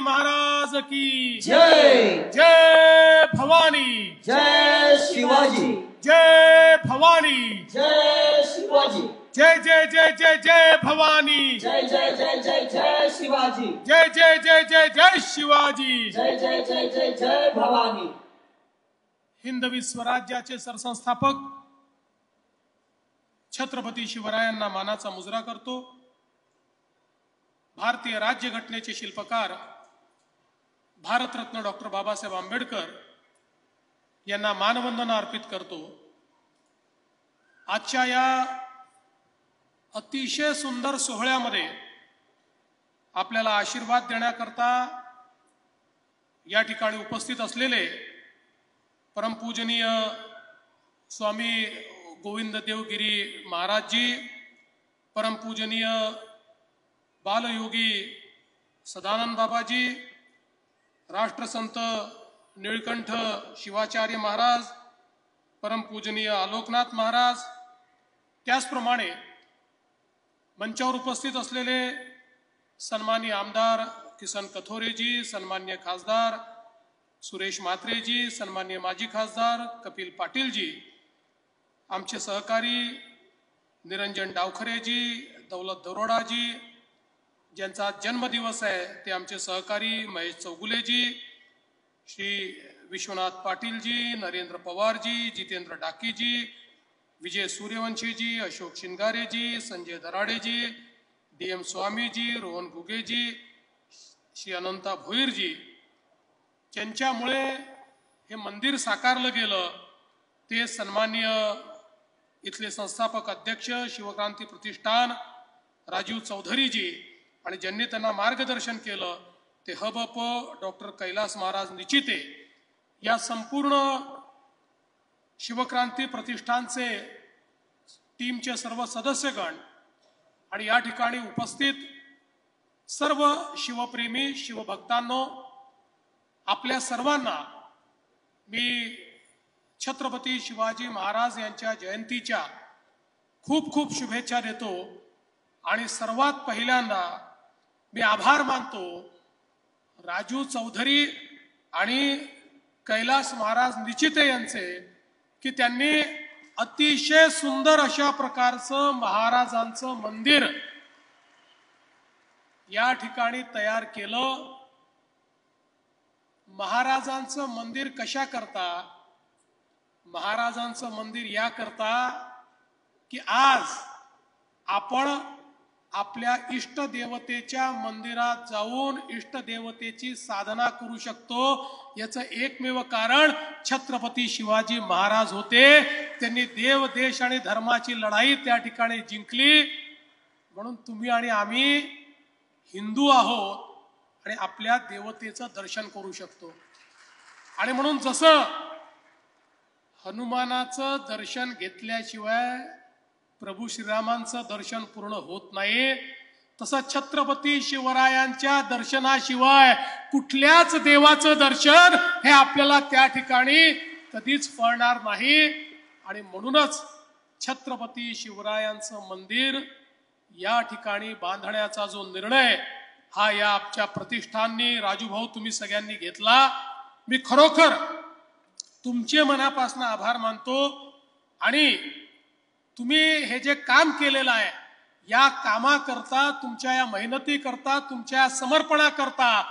महाराज की जय जय भवानी जय शिवाजी जय भवानी जय शिवाजी जय जय जय जय जय भवानी जय जय जय जय जय शिवाजी जय जय जय जय जय शिवाजी जय जय जय जय जय भवानी। हिंदवी स्वराज्याचे सरसंस्थापक छत्रपती शिवरायांना मानाचा मुजरा करतो। भारतीय राज्यघटनेचे शिल्पकार भारतरत्न डॉक्टर बाबासाहेब आंबेडकर यांना मानवंदना अर्पित करतो। आजच्या या अतिशय सुंदर सोहळ्यामध्ये आपल्याला आशीर्वाद देण्याकरता या ठिकाणी उपस्थित असलेले परमपूजनीय स्वामी गोविंद देवगिरी महाराजजी, परमपूजनीय बालयोगी सदानंद बाबाजी, राष्ट्रसंत निळकंठ शिवाचार्य महाराज, परमपूजनीय आलोकनाथ महाराज, त्याचप्रमाणे मंचावर उपस्थित असलेले सन्माननीय आमदार किसन कथोरेजी, सन्माननीय खासदार सुरेश म्हात्रेजी, सन्माननीय माजी खासदार कपिल पाटीलजी, आमचे सहकारी निरंजन डावखरेजी, दौलत दरोडाजी, ज्यांचा जन्मदिवस आहे ते आमचे सहकारी महेश चौगुलेजी, श्री विश्वनाथ पाटीलजी, नरेंद्र पवारजी, जितेंद्र डाकीजी, विजय सूर्यवंशीजी, अशोक शिंगारेजी, संजय दराडेजी, DM स्वामीजी, रोहन घुगेजी, श्री अनंता भोईरजी, ज्यांच्यामुळे हे मंदिर साकारलं गेलं ते सन्माननीय इथले संस्थापक अध्यक्ष शिवक्रांती प्रतिष्ठान राजीव चौधरीजी आणि ज्यांनी त्यांना मार्गदर्शन केलं ते हबप डॉक्टर कैलास महाराज निचिते, या संपूर्ण शिवक्रांती प्रतिष्ठानचे टीमचे सर्व सदस्यगण आणि या ठिकाणी उपस्थित सर्व शिवप्रेमी शिवभक्तांनो, आपल्या सर्वांना मी छत्रपती शिवाजी महाराज यांच्या जयंतीच्या खूप खूप शुभेच्छा देतो। आणि सर्वात पहिल्यांदा मी आभार मानतो राजू चौधरी आणि कैलास महाराज निचिते यांचे की त्यांनी अतिशय सुंदर अशा प्रकारचं महाराजांचं मंदिर या ठिकाणी तयार केलं। महाराजांचं मंदिर कशा करता? महाराजांचं मंदिर या करता की आज आपण आपल्या इष्टदेवतेच्या मंदिरात जाऊन इष्टदेवतेची साधना करू शकतो। याचं एकमेव कारण छत्रपती शिवाजी महाराज होते। त्यांनी देव देश आणि धर्माची लढाई त्या ठिकाणी जिंकली, म्हणून तुम्ही आणि आम्ही हिंदू आहोत आणि आपल्या देवतेचं दर्शन करू शकतो। आणि म्हणून जसं हनुमानाचं दर्शन घेतल्याशिवाय प्रभू श्रीरामांचं दर्शन पूर्ण होत नाही, तसं छत्रपती शिवरायांच्या दर्शनाशिवाय कुठल्याच देवाचं दर्शन हे आपल्याला त्या ठिकाणी कधीच फळणार नाही। आणि म्हणूनच छत्रपती शिवरायांचं मंदिर या ठिकाणी बांधण्याचा जो निर्णय हा या आमच्या प्रतिष्ठाननी राजूभाऊ तुम्ही सगळ्यांनी घेतला, मी खरोखर तुमचे मनापासून आभार मानतो। आणि तुम्ही हे जे काम केलेलं आहे या कामाकरता, तुमच्या या मेहनती करता, तुमच्या समर्पणाकरता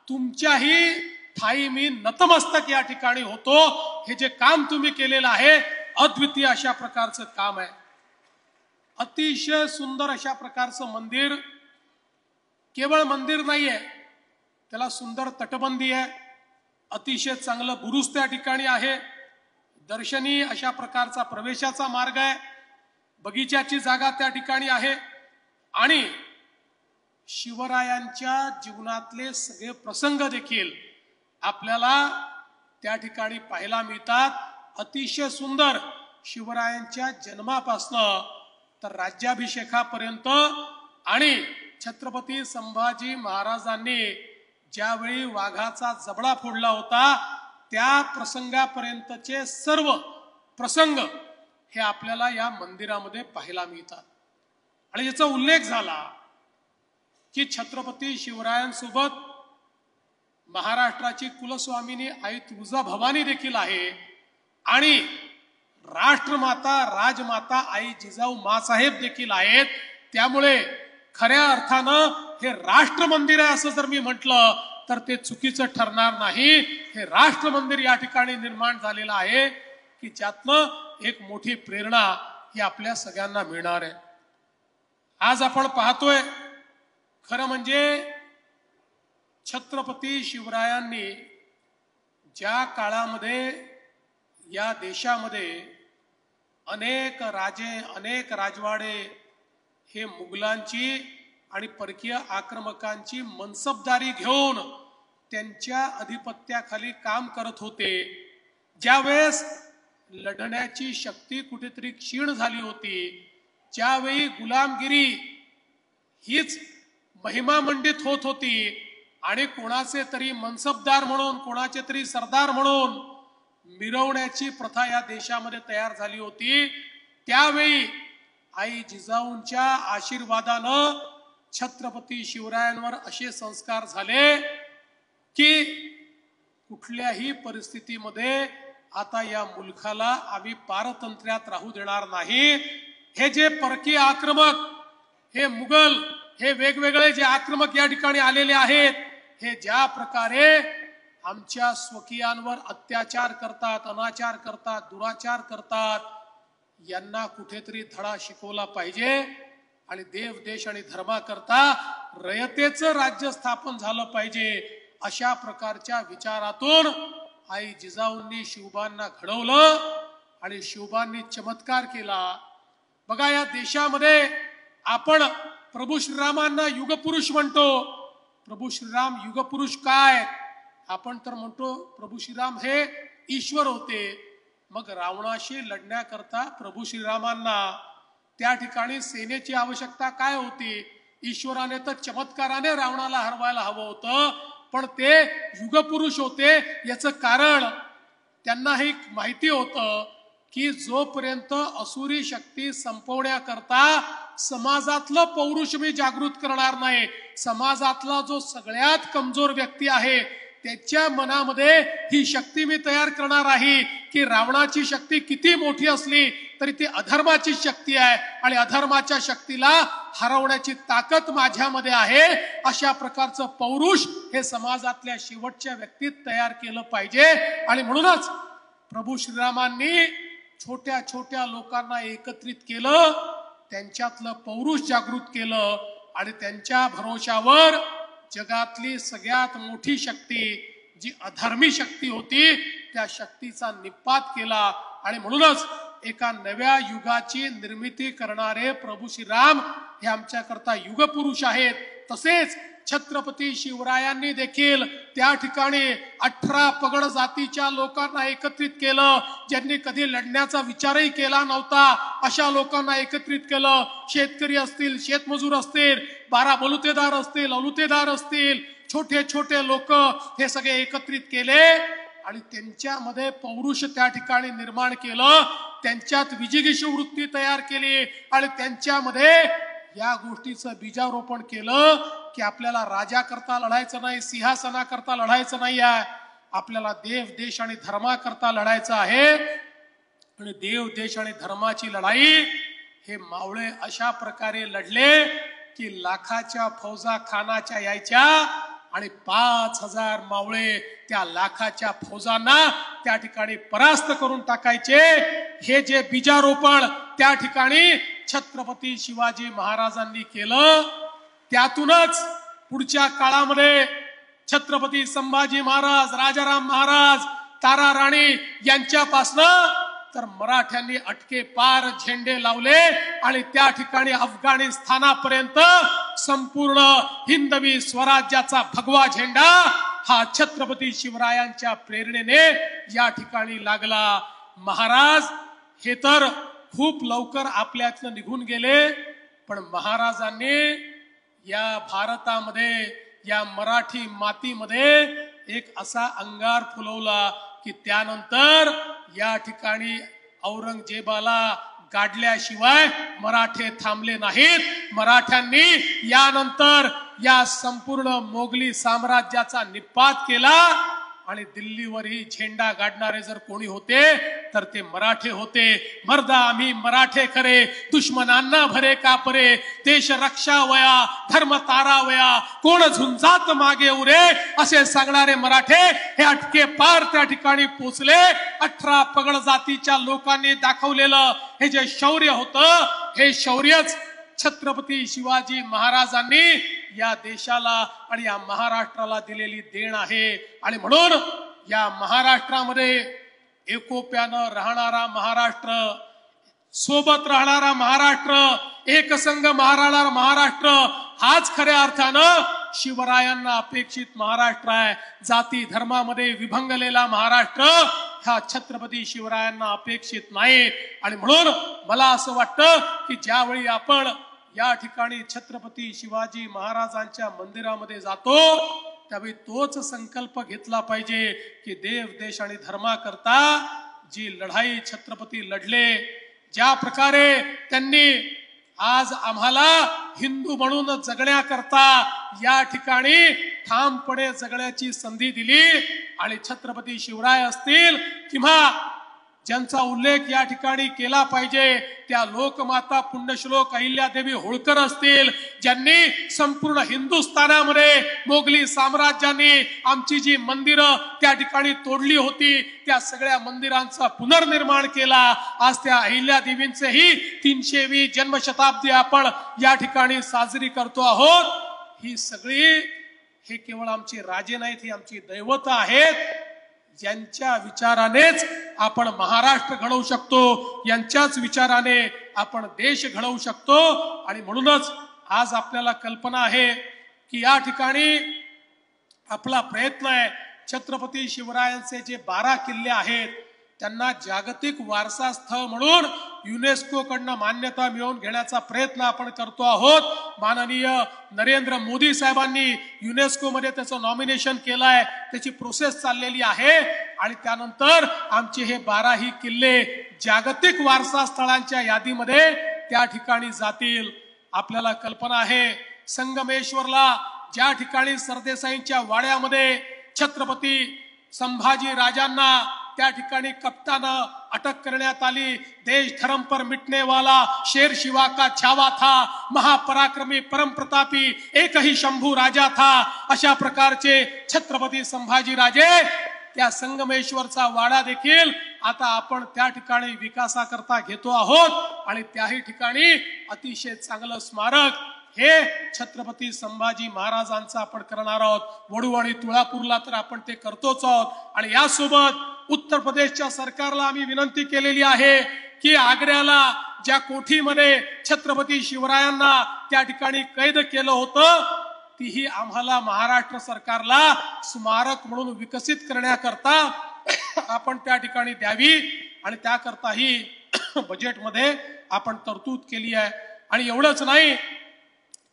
तुमच्याही ठाई मी नतमस्तक या ठिकाणी होतो। हे जे काम तुम्ही केलेलं आहे अद्वितीय अशा प्रकारचं काम आहे। अतिशय सुंदर अशा प्रकारचं मंदिर, केवळ मंदिर नाहीये, त्याला सुंदर तटबंदी आहे, अतिशय चांगलं बुरुज त्या ठिकाणी आहे, दर्शनीय अशा प्रकारचा प्रवेशाचा मार्ग आहे, बगीच्याची जागा त्या ठिकाणी आहे आणि शिवरायांच्या जीवनातले सगळे प्रसंग देखील आपल्याला त्या ठिकाणी पाहायला मिळतात। अतिशय सुंदर शिवरायांच्या जन्मापासून तर राज्याभिषेकापर्यंत आणि छत्रपती संभाजी महाराजांनी ज्यावेळी वाघाचा जबडा फोडला होता त्या प्रसंगापर्यंतचे सर्व प्रसंग हे आपल्याला या मंदिरामध्ये पाहायला मिळतात। आणि याचा उल्लेख झाला की छत्रपती शिवरायांसोबत महाराष्ट्राची कुलस्वामिनी आई तुळजाभवानी देखील आहे आणि राष्ट्रमाता राजमाता आई जिजाऊ मासाहेब देखील आहेत. त्यामुळे खऱ्या अर्थानं हे राष्ट्र मंदिर आहे असं जर मी म्हटलं तर ते चुकीचं ठरणार नाही. हे राष्ट्र मंदिर या ठिकाणी निर्माण झालेलं आहे की ज्यातनं एक मोठी प्रेरणा ही आपल्या सगळ्यांना मिळणार आहे. आज आपण पाहतोय खरं म्हणजे छत्रपती शिवरायांनी ज्या काळामध्ये या देशामध्ये अनेक राजे अनेक राजवाडे हे मुघलांची आणि परकीय आक्रमकांची मनसबदारी घेऊन त्यांच्या अधिपत्याखाली काम करत होते. ज्यावेळेस लढण्याची शक्ती कुठेतरी क्षीण झाली होती, ज्यावेळी गुलामगिरी हीच महिमामंडित होत होती आणि कोणाचे तरी मनसबदार म्हणून कोणाचे तरी सरदार म्हणून मिरवण्याची प्रथा या देशामध्ये तयार झाली होती, त्यावेळी आई जिजाऊंच्या आशीर्वादानं छत्रपती शिवरायांवर असे संस्कार झाले की कुठल्याही परिस्थितीमध्ये आता या मुलखाला आम्ही पारतंत्र्यात राहू देणार नाही. हे जे परकीय आक्रमक, हे मुघल, हे वेगवेगळे जे आक्रमक या ठिकाणी आलेले आहेत, हे ज्या प्रकारे आमच्या स्वकीयांवर अत्याचार करतात, अनाचार करतात, दुराचार करतात, यांना कुठेतरी धडा शिकवला पाहिजे आणि देव देश आणि धर्माकरता रयतेचं राज्य स्थापन झालं पाहिजे. अशा प्रकारच्या विचारातून आई जिजाऊंनी शिवबांना घडवलं आणि शिवबांनी चमत्कार केला. बघा, या देशामध्ये आपण प्रभू श्रीरामांना युगपुरुष म्हणतो. प्रभू श्रीराम युगपुरुष काय? आपण तर म्हणतो प्रभू श्रीराम हे ईश्वर होते. मग रावणाशी लढण्याकरता प्रभू श्रीरामांना त्या ठिकाणी सेनेची आवश्यकता काय होती? ईश्वराने तर चमत्काराने रावणाला हरवायला हवं होतं, पण ते युगपुरुष होते. याचं कारण त्यांना हे माहिती होतं की जोपर्यंत असुरी शक्ती संपवण्याकरता समाजातलं पौरुष मी जागृत करणार नाही, समाजातला जो सगळ्यात कमजोर व्यक्ती आहे त्याच्या मनामध्ये ही शक्ती मी तयार करणार आहे की रावणाची शक्ती किती मोठी असली तरी ती अधर्माची शक्ती आहे आणि अधर्माच्या शक्तीला हरवण्याची ताकद माझ्यामध्ये आहे. अशा प्रकारचं पौरुष हे समाजातल्या शेवटच्या व्यक्तीत तयार केलं पाहिजे. आणि म्हणूनच प्रभू श्रीरामांनी छोट्या छोट्या लोकांना एकत्रित केलं, त्यांच्यातलं पौरुष जागृत केलं आणि त्यांच्या भरोशावर जगातली सगळ्यात मोठी शक्ती जी अधर्मी शक्ती होती त्या शक्तीचा निपात केला. आणि म्हणूनच एका नव्या युगाची निर्मिती करणारे प्रभू श्रीराम हे आमच्याकरता युगपुरुष आहेत. तसेच छत्रपती शिवरायांनी देखील त्या ठिकाणी 18 पगड जातीच्या लोकांना एकत्रित केलं, ज्यांनी कधी लढण्याचा विचारही केला नव्हता. अशा लोकांना एकत्रित केलं. शेतकरी असतील, शेतमजूर असतील, 12 बलुतेदार असतील, अलुतेदार असतील, छोटे छोटे लोक हे सगळे एकत्रित केले आणि त्यांच्यामध्ये पौरुष त्या ठिकाणी निर्माण केलं. त्यांच्यात विजिगीषू वृत्ती तयार केली आणि त्यांच्यामध्ये या गोष्टीचं बीजारोपण केलं की आपल्याला राजाकरता लढायचं नाही, सिंहासनाकरता लढायचं नाही आहे, आपल्याला देव देश आणि धर्माकरता लढायचं आहे. आणि देव देश आणि धर्माची लढाई हे मावळे अशा प्रकारे लढले की लाखाच्या फौजा खानाच्या यायच्या आणि 5000 मावळे त्या लाखाच्या फौजांना त्या ठिकाणी परास्त करून टाकायचे. हे जे बीजारोपण त्या ठिकाणी छत्रपती शिवाजी महाराजांनी केलं, त्यातूनच पुढच्या काळामध्ये छत्रपती संभाजी महाराज, राजाराम महाराज, तारा राणी यांच्यापासनं तर मराठ्यांनी अटके पार झेंडे लावले आणि त्या ठिकाणी अफगाणिस्तानापर्यंत संपूर्ण हिंदवी स्वराज्याचा भगवा झेंडा हा छत्रपती शिवरायांच्या प्रेरणेने या ठिकाणी लागला. महाराज हे तर खूप लवकर आपल्यातनं निघून गेले, पण महाराजांनी या भारतामध्ये, या मराठी मातीमध्ये एक असा अंगार फुलवला की त्यानंतर या ठिकाणी औरंगजेबाला गाडल्याशिवाय मराठे थांबले नाहीत. मराठ्यांनी यानंतर या संपूर्ण मोगली साम्राज्याचा निपात केला आणि दिल्लीवरही झेंडा गाडणारे जर कोणी होते तर ते मराठे होते. मर्दा आम्ही मराठे खरे, दुश्मनांना भरे कापरे, देश रक्षा वया धर्म तारावया, कोण झुंजात मागे उरे असे सांगणारे मराठे हे अटके पार त्या ठिकाणी पोचले. 18 पगड जातीच्या लोकांनी दाखवलेलं हे जे शौर्य होतं, हे शौर्यच छत्रपती शिवाजी महाराजांनी या देशाला आणि या महाराष्ट्राला दिलेली देण आहे. आणि म्हणून या महाराष्ट्रामध्ये एकोप्यानं राहणारा महाराष्ट्र, सोबत राहणारा महाराष्ट्र, एकसंघ महाराष्ट्र हाच खऱ्या अर्थानं शिवरायांना अपेक्षित महाराष्ट्र आहे. जाती धर्मामध्ये विभंगलेला महाराष्ट्र हा छत्रपती शिवरायांना अपेक्षित नाही. आणि म्हणून मला असं वाटतं की ज्यावेळी आपण या ठिकाणी छत्रपती शिवाजी महाराजांच्या मंदिरामध्ये जातो त्यावेळी तोच संकल्प घेतला पाहिजे की देव देश आणि धर्माकरता जी लढाई छत्रपती लढले, ज्या प्रकारे त्यांनी आज आम्हाला हिंदू म्हणून जगण्याकरता या ठिकाणी ठामपणे जगण्याची संधी दिली. आणि छत्रपती शिवराय असतील किंवा ज्यांचा उल्लेख या ठिकाणी केला पाहिजे त्या लोकमाता पुण्यश्लोक अहिल्यादेवी होळकर असतील, ज्यांनी संपूर्ण हिंदुस्थानामध्ये मोगली साम्राज्याने आमची जी मंदिरं त्या ठिकाणी तोडली होती त्या सगळ्या मंदिरांचा पुनर्निर्माण केला. आज त्या अहिल्यादेवींचेही 320 जन्मशताब्दी आपण या ठिकाणी साजरी करतो आहोत. ही सगळी हे केवळ आमचे राजे नाहीत, ही आमची दैवत आहेत, ज्यांच्या विचारानेच आपण महाराष्ट्र घडवू शकतो, यांच्याच विचाराने आपण देश घडवू शकतो. आणि म्हणूनच आज आपल्याला कल्पना आहे की या ठिकाणी आपला प्रयत्न आहे छत्रपती शिवरायांचे जे 12 किल्ले आहेत त्यांना जागतिक वारसा स्थळ म्हणून युनेस्को कडनं मान्यता मिळवून घेण्याचा प्रयत्न आपण करतो आहोत. माननीय नरेंद्र मोदी साहेबांनी युनेस्को मध्ये त्याचं नॉमिनेशन केलंय, त्याची प्रोसेस चाललेली आहे. आणि त्यानंतर आमचे हे 12 किल्ले जागतिक वारसा स्थळांच्या यादीमध्ये त्या ठिकाणी जातील. आपल्याला कल्पना आहे संगमेश्वरला ज्या ठिकाणी सरदेसाईंच्या वाड्यामध्ये छत्रपती संभाजी राजांना त्या ठिकाणी कप्तानं अटक करण्यात आली. देश धर्म पर मिटने वाला शेर शिवा का छावा था, महापराक्रमी परम प्रतापी एक ही शंभू राजा था. अशा प्रकारचे छत्रपती संभाजी राजे त्या संगमेश्वरचा वाडा देखील आता आपण त्या ठिकाणी विकासाकरता घेतो आहोत. आणि त्याही ठिकाणी अतिशय चांगलं स्मारक हे छत्रपती संभाजी महाराजांचं आपण करणार आहोत. वडू आणि तुळापूरला तर आपण ते करतोच आहोत. आणि यासोबत उत्तर प्रदेशच्या सरकारला आम्ही विनंती केलेली आहे की आग्र्याला ज्या कोठीमध्ये छत्रपती शिवरायांना त्या ठिकाणी कैद केलं होतं तीही आम्हाला महाराष्ट्र सरकारला स्मारक म्हणून विकसित करण्याकरता आपण त्या ठिकाणी द्यावी. आणि त्याकरताही बजेटमध्ये आपण तरतूद केली आहे. आणि एवढंच नाही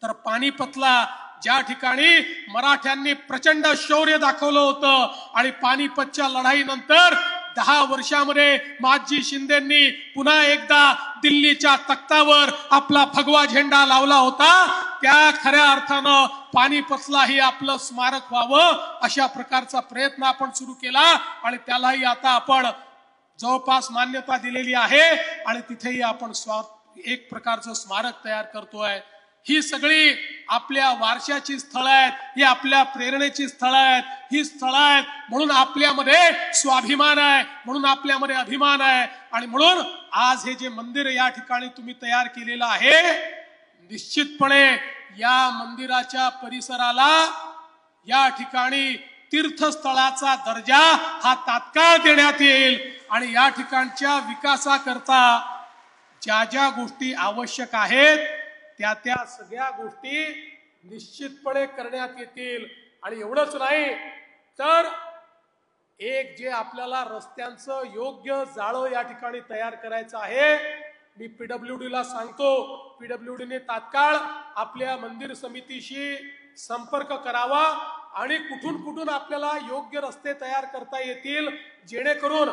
तर पानिपतला ज्या ठिकाणी मराठ्यांनी प्रचंड शौर्य दाखवलं होतं आणि पानिपतच्या लढाईनंतर 10 वर्षामध्ये माजी शिंदेंनी पुन्हा एकदा दिल्लीच्या तख्तावर आपला भगवा झेंडा लावला होता, त्या खऱ्या अर्थानं पानिपतलाही आपलं स्मारक व्हावं अशा प्रकारचा प्रयत्न आपण सुरू केला. आणि त्यालाही आता आपण जवळपास मान्यता दिलेली आहे आणि तिथेही आपण एक प्रकारचं स्मारक तयार करतोय. ही सगळी आपल्या वारशाची स्थळं आहेत, ही आपल्या प्रेरणेची स्थळं आहेत, ही स्थळं आहेत म्हणून आपल्यामध्ये स्वाभिमान आहे, म्हणून आपल्यामध्ये अभिमान आहे. आणि म्हणून आज हे जे मंदिर या ठिकाणी तुम्ही तयार केलेलं आहे, निश्चितपणे या मंदिराच्या परिसराला या ठिकाणी तीर्थस्थळाचा दर्जा हा तात्काळ देण्यात येईल. आणि या ठिकाणच्या विकासाकरता ज्या ज्या गोष्टी आवश्यक आहेत त्या सगळ्या गोष्टी निश्चितपणे करण्यात येतील. आणि एवढंच नाही तर एक जे आपल्याला रस्त्यांचं योग्य जाळं या ठिकाणी तयार करायचं आहे, मी पीडब्ल्यूडी ला सांगतो, पीडब्ल्यूडीने तात्काळ आपल्या मंदिर समितीशी संपर्क करावा आणि कुठून कुठून आपल्याला योग्य रस्ते तयार करता येतील जेणेकरून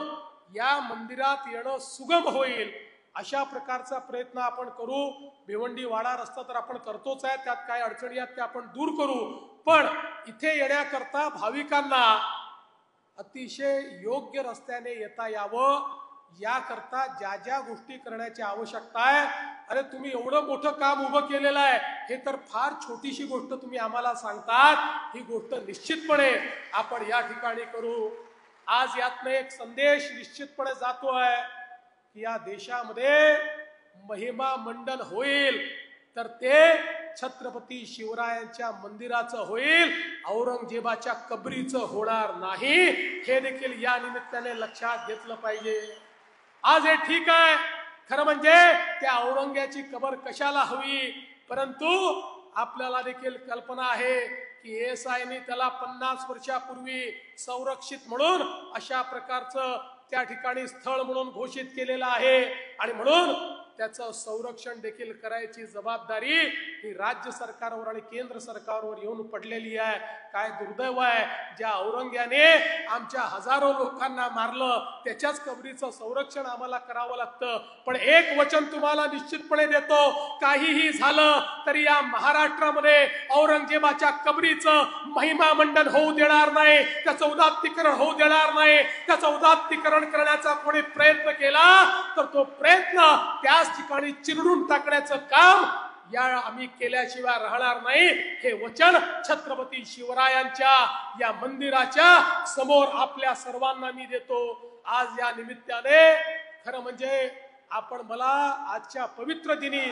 या मंदिरात येणं सुगम होईल. अशा प्रकारचा प्रयत्न आपण करू. भिवंडी वाडा रस्ता तर आपण करतोच आहे, त्यात काय अडचणी आहेत त्या आपण दूर करू. पण इथे येण्याकरता भाविकांना अतिशय योग्य रस्त्याने येता यावं, याकरता ज्या ज्या गोष्टी करण्याची आवश्यकता आहे. अरे तुम्ही एवढं मोठं काम उभं केलेलं आहे, हे तर फार छोटीशी गोष्ट तुम्ही आम्हाला सांगतात. ही गोष्ट निश्चितपणे आपण या ठिकाणी करू. आज यातनं एक संदेश निश्चितपणे जातोय की या देशामध्ये महिमा मंडन होईल तर ते छत्रपती शिवरायांच्या मंदिराचं होईल, औरंगजेबाच्या कबरीचं होणार नाही. हे देखील या निमित्ताने लक्षात घेतलं पाहिजे. आज हे ठीक आहे, खरं म्हणजे त्या औरंग्याची कबर कशाला हवी, परंतु आपल्याला देखील कल्पना आहे की एएसआयने त्याला 50 वर्षापूर्वी संरक्षित म्हणून अशा प्रकारचं त्या ठिकाणी स्थळ म्हणून घोषित केलेलं आहे. आणि म्हणून त्याचं संरक्षण देखील करायची जबाबदारी ही राज्य सरकारवर आणि केंद्र सरकारवर येऊन पडलेली आहे. काय दुर्दैव आहे, ज्या औरंग्याने आमच्या हजारो लोकांना मारलं त्याच्याच कबरीचं संरक्षण आम्हाला करावं लागतं. पण एक वचन तुम्हाला निश्चितपणे देतो, काहीही झालं तरी या महाराष्ट्रामध्ये औरंगजेबाच्या कबरीचं महिमा मंडन होऊ देणार नाही, त्याचं उदात्तीकरण होऊ देणार नाही. त्याचं उदात्तीकरण करण्याचा कोणी प्रयत्न केला तर तो प्रयत्न त्याच ठिकाणी चिरडून टाकण्याचं काम या आम्ही केल्याशिवाय राहणार नाही. हे वचन छत्रपती शिवरायांच्या या मंदिराच्या समोर आपल्या सर्वांना मी देतो. आज या निमित्ताने खरं म्हणजे आपण मला आजच्या पवित्र दिनी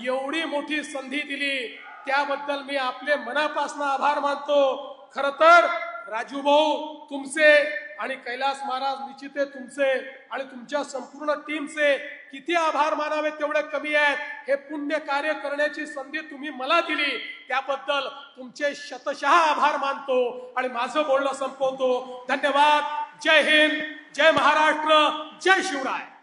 एवढी मोठी संधी दिली त्याबद्दल मी आपले मनापासून आभार मानतो. खर तर राजू भाऊ तुमचे आणि कैलास महाराज निश्चिते तुमचे आणि तुमच्या संपूर्ण टीमचे किती आभार मानावे तेवढे कमी आहेत. हे पुण्य कार्य करण्याची संधी तुम्ही मला दिली त्याबद्दल तुमचे शतशः आभार मानतो आणि माझं बोलणं संपवतो. धन्यवाद. जय हिंद, जय महाराष्ट्र, जय शिवराय.